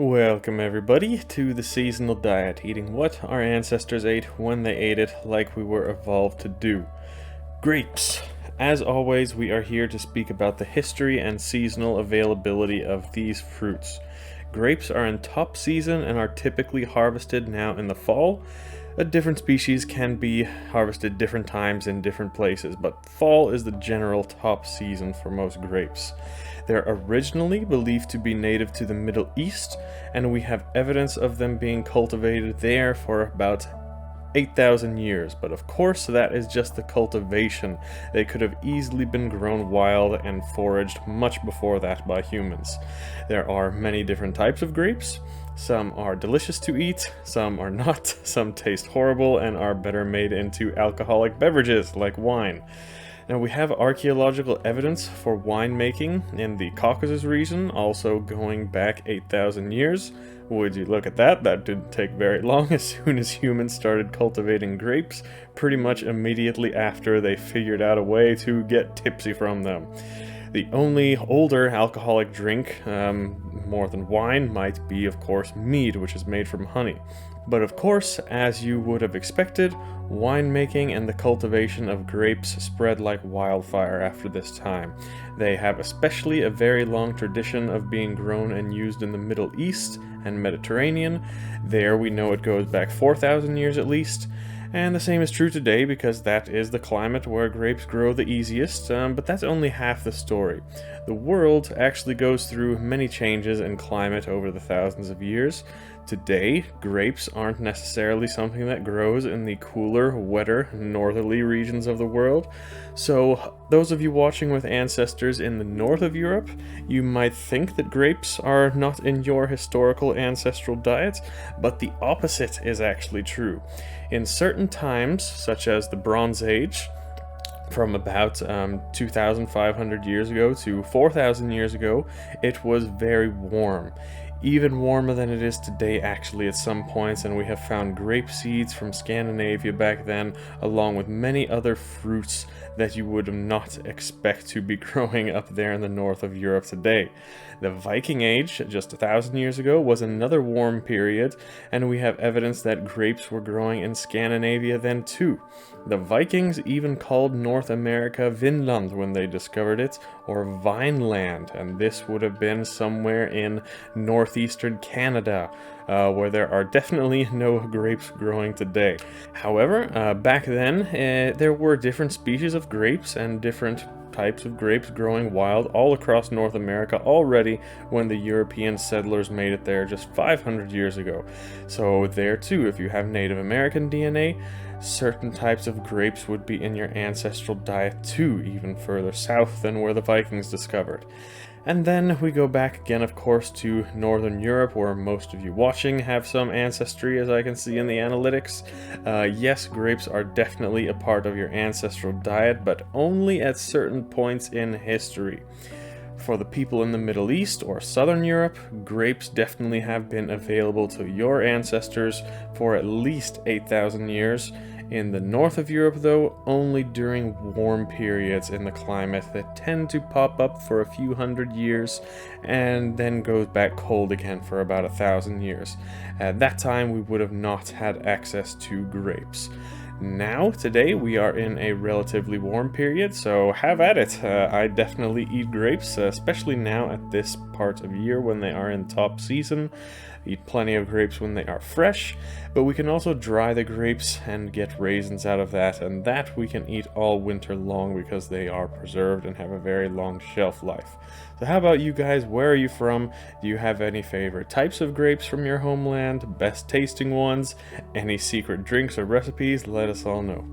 Welcome everybody to the seasonal diet, eating what our ancestors ate when they ate it like we were evolved to do. Grapes. As always, we are here to speak about the history and seasonal availability of these fruits. Grapes are in top season and are typically harvested now in the fall. A different species can be harvested different times in different places, but fall is the general top season for most grapes. They're originally believed to be native to the Middle East, and we have evidence of them being cultivated there for about 8,000 years, but of course that is just the cultivation. They could have easily been grown wild and foraged much before that by humans. There are many different types of grapes. Some are delicious to eat, some are not, some taste horrible and are better made into alcoholic beverages like wine. Now we have archaeological evidence for winemaking in the Caucasus region, also going back 8,000 years. Would you look at that? That didn't take very long. As soon as humans started cultivating grapes, pretty much immediately after they figured out a way to get tipsy from them. The only older alcoholic drink, more than wine, might be, of course, mead, which is made from honey. But of course, as you would have expected, winemaking and the cultivation of grapes spread like wildfire after this time. They have especially a very long tradition of being grown and used in the Middle East and Mediterranean. There we know it goes back 4,000 years at least. And the same is true today because that is the climate where grapes grow the easiest, but that's only half the story. The world actually goes through many changes in climate over the thousands of years. Today, grapes aren't necessarily something that grows in the cooler, wetter, northerly regions of the world. So, those of you watching with ancestors in the north of Europe, you might think that grapes are not in your historical ancestral diet, but the opposite is actually true. In certain times, such as the Bronze Age, from about 2,500 years ago to 4,000 years ago, it was very warm. Even warmer than it is today actually at some points, and we have found grape seeds from Scandinavia back then, along with many other fruits that you would not expect to be growing up there in the north of Europe today. The Viking Age, just 1,000 years ago, was another warm period, and we have evidence that grapes were growing in Scandinavia then too. The Vikings even called North America Vinland when they discovered it, or Vineland, and this would have been somewhere in northeastern Canada, where there are definitely no grapes growing today. However, back then, there were different species of grapes and different types of grapes growing wild all across North America already when the European settlers made it there just 500 years ago. So there too, if you have Native American DNA, certain types of grapes would be in your ancestral diet too, even further south than where the Vikings discovered. And then we go back again, of course, to Northern Europe, where most of you watching have some ancestry, as I can see in the analytics. Yes, grapes are definitely a part of your ancestral diet, but only at certain points in history. For the people in the Middle East or Southern Europe, grapes definitely have been available to your ancestors for at least 8,000 years. In the north of Europe, though, only during warm periods in the climate that tend to pop up for a few hundred years and then goes back cold again for about 1,000 years. At that time, we would have not had access to grapes. Now, today, we are in a relatively warm period, so have at it. I definitely eat grapes, especially now at this part of year when they are in top season. Eat plenty of grapes when they are fresh, but we can also dry the grapes and get raisins out of that, and that we can eat all winter long because they are preserved and have a very long shelf life. So how about you guys? Where are you from? Do you have any favorite types of grapes from your homeland? Best tasting ones? Any secret drinks or recipes? Let us all know.